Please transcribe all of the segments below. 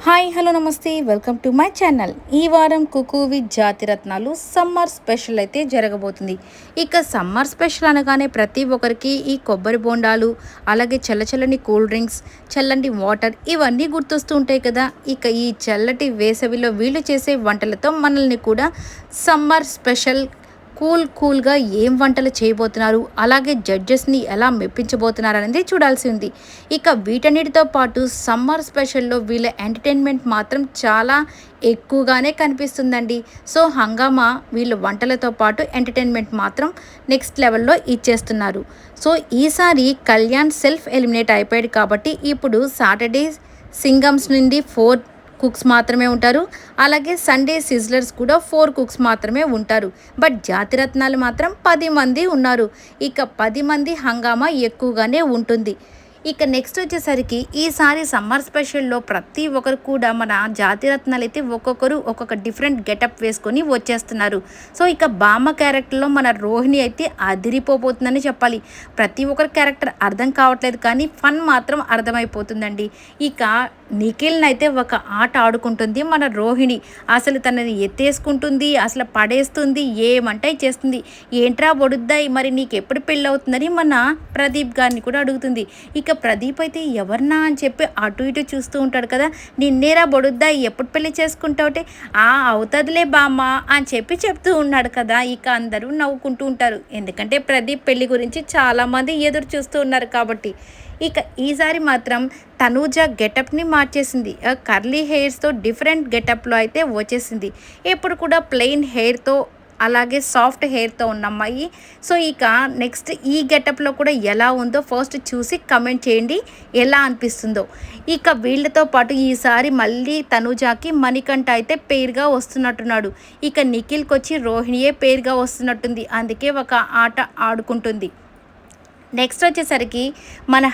Hi hello namaste welcome to my channel. ఈ వారం Cooku with Jathiratnalu summer special అయితే జరగబోతుంది. ఇక సమ్మర్ స్పెషల్ అనగానే ప్రతి ఒక్కరికి ఈ కొబ్బరి బోండాలు, అలాగే చల్లచల్లని కూల్ డ్రింక్స్, చల్లని వాటర్ ఇవన్నీ గుర్తొస్తూ ఉంటాయి కదా. ఇక ఈ చల్లటి వేసవిలో వీళ్ళు చేసే వంటలతో మనల్ని కూడా సమ్మర్ స్పెషల్ కూల్గా ఏం వంటలు చేయబోతున్నారు, అలాగే జడ్జెస్ని ఎలా మెప్పించబోతున్నారు అనేది చూడాల్సి ఉంది. ఇక వీటన్నిటితో పాటు సమ్మర్ స్పెషల్లో వీళ్ళ ఎంటర్టైన్మెంట్ మాత్రం చాలా ఎక్కువగానే కనిపిస్తుందండి. సో హంగామా వీళ్ళ వంటలతో పాటు ఎంటర్టైన్మెంట్ మాత్రం నెక్స్ట్ లెవెల్లో ఇచ్చేస్తున్నారు. సో ఈసారి కళ్యాణ్ సెల్ఫ్ ఎలిమినేట్ అయిపోయాడు కాబట్టి ఇప్పుడు సాటర్డే సింగమ్స్ నుండి 4 కుక్స్ మాత్రమే ఉంటారు. అలాగే సండే సిజ్లర్స్ కూడా 4 కుక్స్ మాత్రమే ఉంటారు. బట్ జాతిరత్నాలు మాత్రం 10 మంది ఉన్నారు. ఇక 10 మంది హంగామా ఎక్కువగానే ఉంటుంది. ఇక నెక్స్ట్ వచ్చేసరికి ఈసారి సమ్మర్ స్పెషల్లో ప్రతి ఒక్కరు కూడా మన జాతిరత్నాలు అయితే ఒక్కొక్కరు ఒక్కొక్క డిఫరెంట్ గెటప్ వేసుకొని వచ్చేస్తున్నారు. సో ఇక బామ్మ క్యారెక్టర్లో మన రోహిణి అయితే అదిరిపోబోతుందని చెప్పాలి. ప్రతి ఒక్కరి క్యారెక్టర్ అర్థం కావట్లేదు కానీ ఫన్ మాత్రం అర్థమైపోతుందండి. ఇక నిఖిల్ని అయితే ఒక ఆట ఆడుకుంటుంది మన రోహిణి. అసలు తనని ఎత్తేసుకుంటుంది, అసలు పడేస్తుంది, ఏమంటే చేస్తుంది. ఏంట్రా బొడుద్దాయి, మరి నీకు ఎప్పుడు పెళ్ళి అవుతుందని మన ప్రదీప్ గారిని కూడా అడుగుతుంది. ఇక ప్రదీప్ అయితే ఎవరినా అని చెప్పి అటు ఇటు చూస్తూ ఉంటాడు కదా. నిన్నేరా బొడుద్దాయి, ఎప్పుడు పెళ్లి చేసుకుంటావుటే అవుతుందిలే బామ్మ అని చెప్పి చెప్తూ ఉన్నాడు కదా. ఇక అందరూ నవ్వుకుంటూ ఉంటారు, ఎందుకంటే ప్రదీప్ పెళ్లి గురించి చాలామంది ఎదురు చూస్తూ ఉన్నారు కాబట్టి. ఇక ఈసారి మాత్రం తనూజ గెటప్ని మార్చేసింది. కర్లీ హెయిర్స్తో డిఫరెంట్ గెటప్లో అయితే వచ్చేసింది. ఎప్పుడు కూడా ప్లెయిన్ హెయిర్తో, అలాగే సాఫ్ట్ హెయిర్తో ఉన్న అమ్మాయి. సో ఇక నెక్స్ట్ ఈ గెటప్లో కూడా ఎలా ఉందో ఫస్ట్ చూసి కమెంట్ చేయండి, ఎలా అనిపిస్తుందో. ఇక వీళ్ళతో పాటు ఈసారి మళ్ళీ తనూజాకి మణికంఠ అయితే పేరుగా వస్తున్నట్టున్నాడు. ఇక నిఖిల్కి వచ్చి రోహిణియే పేరుగా వస్తున్నట్టుంది. అందుకే ఒక ఆట ఆడుకుంటుంది. నెక్స్ట్ వచ్చేసరికి మన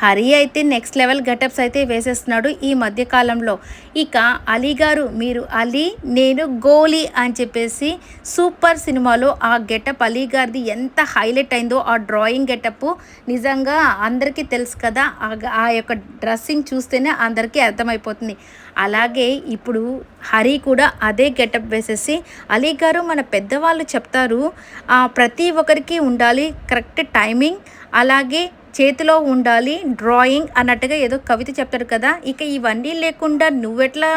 హరి అయితే నెక్స్ట్ లెవెల్ గెటప్స్ అయితే వేసేస్తున్నాడు ఈ మధ్యకాలంలో. ఇక అలీ గారు, మీరు అలీ నేను గోలీ అని చెప్పేసి సూపర్ సినిమాలో ఆ గెటప్ అలీ గారిది ఎంత హైలైట్ అయిందో. ఆ డ్రాయింగ్ గెటప్ నిజంగా అందరికీ తెలుసు కదా. ఆ యొక్క డ్రెస్సింగ్ చూస్తేనే అందరికీ అర్థమైపోతుంది. అలాగే ఇప్పుడు హరి కూడా అదే గెటప్ వేసేసి, అలీ గారు మన పెద్దవాళ్ళు చెప్తారు ప్రతి ఒక్కరికి ఉండాలి కరెక్ట్ టైమింగ్, అలాగే చేతిలో ఉండాలి డ్రాయింగ్ అన్నట్టుగా ఏదో కవిత చెప్తాడు కదా. ఇక ఇవన్నీ లేకుండా నువ్వెట్లా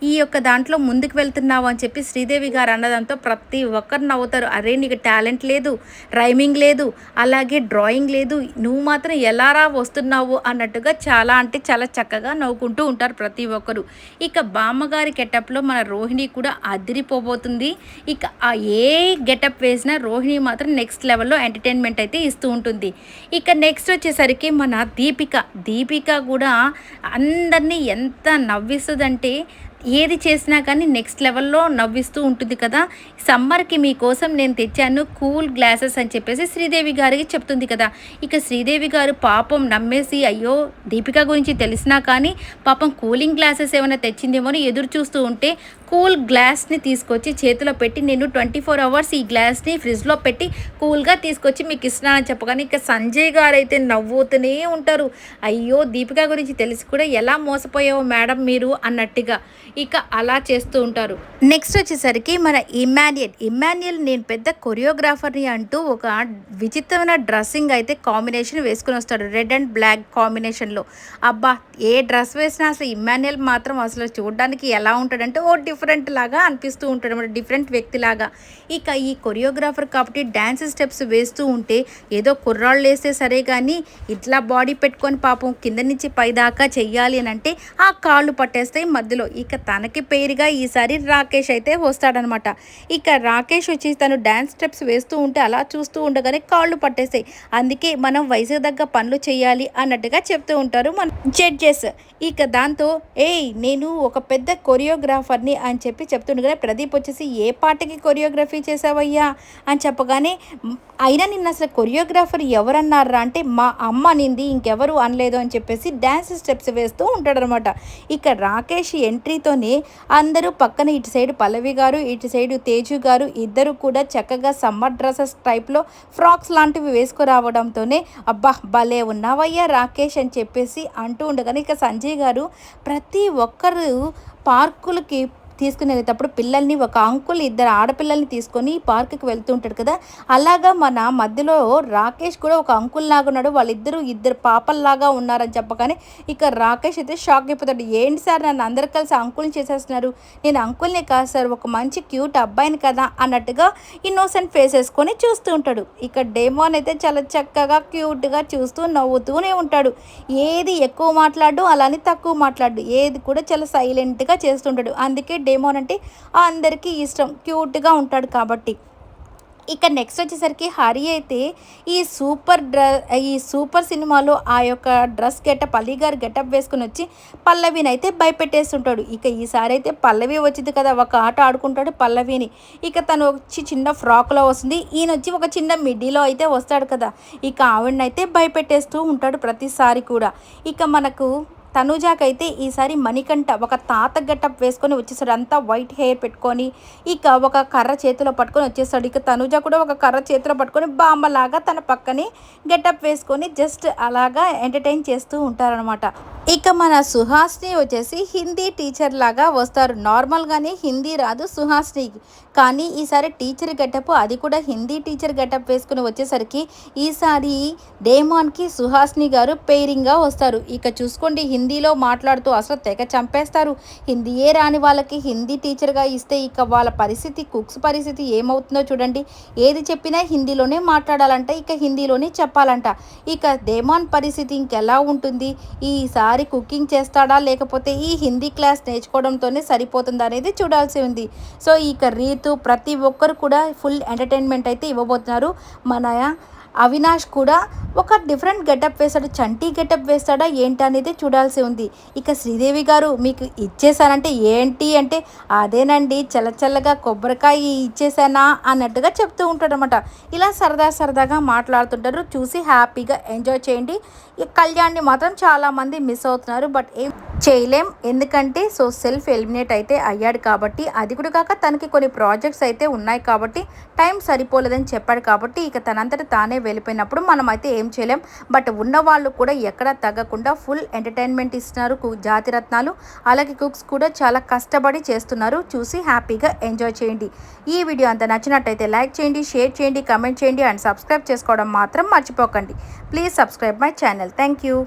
ఈ యొక్క దాంట్లో ముందుకు వెళ్తున్నావు అని చెప్పి శ్రీదేవి గారు అన్నదంతో ప్రతి ఒక్కరు నవ్వుతారు. అరే నీకు టాలెంట్ లేదు, రైమింగ్ లేదు, అలాగే డ్రాయింగ్ లేదు, నువ్వు మాత్రం ఎలారా వస్తున్నావు అన్నట్టుగా చాలా అంటే చాలా చక్కగా నవ్వుకుంటూ ఉంటారు ప్రతి ఒక్కరు. ఇక బామ్మగారి గెటప్లో మన రోహిణి కూడా అదిరిపోబోతుంది. ఇక ఏ గెటప్ వేసినా రోహిణి మాత్రం నెక్స్ట్ లెవెల్లో ఎంటర్టైన్మెంట్ అయితే ఇస్తూ ఉంటుంది. ఇక నెక్స్ట్ వచ్చేసరికి మన దీపిక కూడా అందరినీ ఎంత నవ్విస్తుందంటే ఏది చేసినా కానీ నెక్స్ట్ లెవెల్లో నవ్విస్తూ ఉంటుంది కదా. సమ్మర్కి మీకోసం నేను తెచ్చాను కూల్ గ్లాసెస్ అని చెప్పేసి శ్రీదేవి గారికి చెప్తుంది కదా. ఇక శ్రీదేవి గారు పాపం నమ్మేసి అయ్యో దీపిక గురించి తెలిసినా కానీ పాపం కూలింగ్ గ్లాసెస్ ఏమైనా తెచ్చిందేమో అని ఎదురు చూస్తూ ఉంటే కూల్ గ్లాస్ని తీసుకొచ్చి చేతిలో పెట్టి నేను 24 అవర్స్ ఈ గ్లాస్ని ఫ్రిడ్జ్లో పెట్టి కూల్గా తీసుకొచ్చి మీకు ఇస్తున్నానని చెప్పగానే ఇక సంజయ్ గారు అయితే నవ్వుతూనే ఉంటారు. అయ్యో దీపిక గురించి తెలిసి కూడా ఎలా మోసపోయావు మేడం మీరు అన్నట్టుగా ఇక అలా చేస్తూ ఉంటారు. నెక్స్ట్ వచ్చేసరికి మన ఇమాన్యుయల్ నేను పెద్ద కొరియోగ్రాఫర్ని అంటూ ఒక విచిత్రమైన డ్రెస్సింగ్ అయితే కాంబినేషన్ వేసుకుని వస్తాడు, రెడ్ అండ్ బ్లాక్ కాంబినేషన్లో. అబ్బా ఏ డ్రెస్ వేసినా అసలు ఇమాన్యుయల్ మాత్రం అసలు చూడడానికి ఎలా ఉంటాడంటే డిఫరెంట్ లాగా అనిపిస్తూ ఉంటాడు అనమాట, డిఫరెంట్ వ్యక్తిలాగా. ఇక ఈ కొరియోగ్రాఫర్ కాబట్టి డ్యాన్స్ స్టెప్స్ వేస్తూ ఉంటే ఏదో కుర్రాళ్ళు వేస్తే సరే కానీ ఇట్లా బాడీ పెట్టుకొని పాపం కింద నుంచి పైదాకా చెయ్యాలి అని అంటే ఆ కాళ్ళు పట్టేస్తాయి మధ్యలో. ఇక తనకి పేరుగా ఈసారి రాకేష్ అయితే వస్తాడనమాట. ఇక రాకేష్ వచ్చి తను డ్యాన్స్ స్టెప్స్ వేస్తూ ఉంటే అలా చూస్తూ ఉండగానే కాళ్ళు పట్టేస్తాయి. అందుకే మనం వయసు తగ్గ పనులు చేయాలి అన్నట్టుగా చెప్తూ ఉంటారు మన జడ్జెస్. ఇక దాంతో నేను ఒక పెద్ద కొరియోగ్రాఫర్ని అని చెప్తుండగానే ప్రదీప్ వచ్చేసి ఏ పాటకి కొరియోగ్రఫీ చేసావయ్యా అని చెప్పగానే అయినా నిన్న అసలు కొరియోగ్రాఫర్ ఎవరన్నారా అంటే మా అమ్మ అనింది, ఇంకెవరు అనలేదు అని చెప్పేసి డ్యాన్స్ స్టెప్స్ వేస్తూ ఉంటాడనమాట. ఇక రాకేష్ ఎంట్రీతోనే అందరూ పక్కన ఇటు సైడ్ పల్లవి గారు, ఇటు సైడ్ తేజు గారు ఇద్దరు కూడా చక్కగా సమ్మర్ డ్రెస్సెస్ టైప్లో ఫ్రాక్స్ లాంటివి వేసుకురావడంతోనే అబ్బా భలే ఉన్నావయ్యా రాకేష్ అని చెప్పేసి అంటూ ఉండగానే ఇక సంజయ్ గారు ప్రతి ఒక్కరు పార్కులకి తీసుకుని వెళ్ళేటప్పుడు పిల్లల్ని ఒక అంకుల్ ఇద్దరు ఆడపిల్లల్ని తీసుకొని పార్కుకి వెళ్తూ ఉంటాడు కదా, అలాగా మన మధ్యలో రాకేష్ కూడా ఒక అంకుల్ లాగా ఉన్నాడు, వాళ్ళిద్దరూ ఇద్దరు పాపల్లాగా ఉన్నారని చెప్పగానే ఇక రాకేష్ అయితే షాక్ అయిపోతాడు. ఏంటి సార్ నన్ను అందరు కలిసి అంకుల్ని చేసేస్తున్నారు, నేను అంకుల్ని కాదు సార్ ఒక మంచి క్యూట్ అబ్బాయిని కదా అన్నట్టుగా ఇన్నోసెంట్ ఫేస్ వేసుకొని చూస్తూ ఉంటాడు. ఇక డేమోన్ అయితే చాలా చక్కగా క్యూట్గా చూస్తూ నవ్వుతూనే ఉంటాడు. ఏది ఎక్కువ మాట్లాడు అలానే తక్కువ మాట్లాడు, ఏది కూడా చాలా సైలెంట్గా చేస్తుంటాడు. అందుకే డేమోన్ అంటే అందరికీ ఇష్టం, క్యూట్గా ఉంటాడు కాబట్టి. ఇక నెక్స్ట్ వచ్చేసరికి హరి అయితే ఈ సూపర్ సినిమాలో ఆ యొక్క డ్రెస్ గెటప్ అలీ గారు గెటప్ వేసుకుని వచ్చి పల్లవిని అయితే భయపెట్టేస్తుంటాడు. ఇక ఈసారి అయితే పల్లవి వచ్చింది కదా, ఒక ఆట ఆడుకుంటాడు పల్లవిని. ఇక తను వచ్చి చిన్న ఫ్రాక్లో వస్తుంది, ఈయన వచ్చి ఒక చిన్న మిడ్డీలో అయితే వస్తాడు కదా, ఇక ఆవిడనైతే భయపెట్టేస్తూ ఉంటాడు ప్రతిసారి కూడా. ఇక మనకు తనుజాకైతే ఈసారి మణికంఠ ఒక తాత గెటప్ వేసుకొని వచ్చేసాడు, అంతా వైట్ హెయిర్ పెట్టుకొని ఇక ఒక కర్ర చేతిలో పట్టుకొని వచ్చేసాడు. ఇక తనుజ కూడా ఒక కర్ర చేతిలో పట్టుకొని బామ్మలాగా తన పక్కనే గెటప్ వేసుకొని జస్ట్ అలాగా ఎంటర్టైన్ చేస్తూ ఉంటారనమాట. ఇక మన సుహాస్ని వచ్చేసి హిందీ టీచర్ లాగా వస్తారు. నార్మల్గానే హిందీ రాదు సుహాస్నికి, కానీ ఈసారి టీచర్ గెటప్, అది కూడా హిందీ టీచర్ గెటప్ వేసుకుని వచ్చేసరికి ఈసారి డేమాన్కి సుహాస్ని గారు పేరింగ్గా వస్తారు. ఇక చూసుకోండి హిందీలో మాట్లాడుతూ అసలు తెగ చంపేస్తారు. హిందీయే రాని వాళ్ళకి హిందీ టీచర్గా ఇస్తే ఇక వాళ్ళ పరిస్థితి, కుక్స్ పరిస్థితి ఏమవుతుందో చూడండి. ఏది చెప్పినా హిందీలోనే మాట్లాడాలంట, ఇక హిందీలోనే చెప్పాలంట. ఇక డేమాన్ పరిస్థితి ఇంకెలా ఉంటుంది, ఈసారి కుకింగ్ చేస్తాడా లేకపోతే ఈ హిందీ క్లాస్ నేర్చుకోవడంతోనే సరిపోతుందా అనేది చూడాల్సి ఉంది. సో ఇక రీతు ప్రతి ఒక్కరు కూడా ఫుల్ ఎంటర్టైన్మెంట్ అయితే ఇవ్వబోతున్నారు. మన అవినాష్ కూడా ఒక డిఫరెంట్ గెటప్ వేస్తాడు, చంటి గెటప్ వేస్తాడా ఏంటి అనేది చూడాల్సి ఉంది. ఇక శ్రీదేవి గారు మీకు ఇచ్చేసానంటే ఏంటి అంటే అదేనండి చల్లచల్లగా కొబ్బరికాయ ఇచ్చేసానా అన్నట్టుగా చెప్తూ ఉంటాడనమాట. ఇలా సరదాగా మాట్లాడుతుంటారు, చూసి హ్యాపీగా ఎంజాయ్ చేయండి. ఈ కళ్యాణ్ని మాత్రం చాలామంది మిస్ అవుతున్నారు, బట్ ఏం చేయలేం ఎందుకంటే సెల్ఫ్ ఎలిమినేట్ అయితే అయ్యాడు కాబట్టి, అది కూడా కాక తనకి కొన్ని ప్రాజెక్ట్స్ అయితే ఉన్నాయి కాబట్టి టైం సరిపోలేదని చెప్పాడు కాబట్టి ఇక తనంతట తానే వెళ్ళిపోయినప్పుడు మనం అయితే ఏం చేయలేం. బట్ ఉన్న వాళ్ళు కూడా ఎక్కడా తగ్గకుండా ఫుల్ ఎంటర్టైన్మెంట్ ఇస్తున్నారు జాతిరత్నాలు, అలాగే కుక్స్ కూడా చాలా కష్టపడి చేస్తున్నారు. చూసి హ్యాపీగా ఎంజాయ్ చేయండి. ఈ వీడియో అంతా నచ్చినట్టయితే లైక్ చేయండి, షేర్ చేయండి, కమెంట్ చేయండి అండ్ సబ్స్క్రైబ్ చేసుకోవడం మాత్రం మర్చిపోకండి. Please subscribe my channel. Thank you.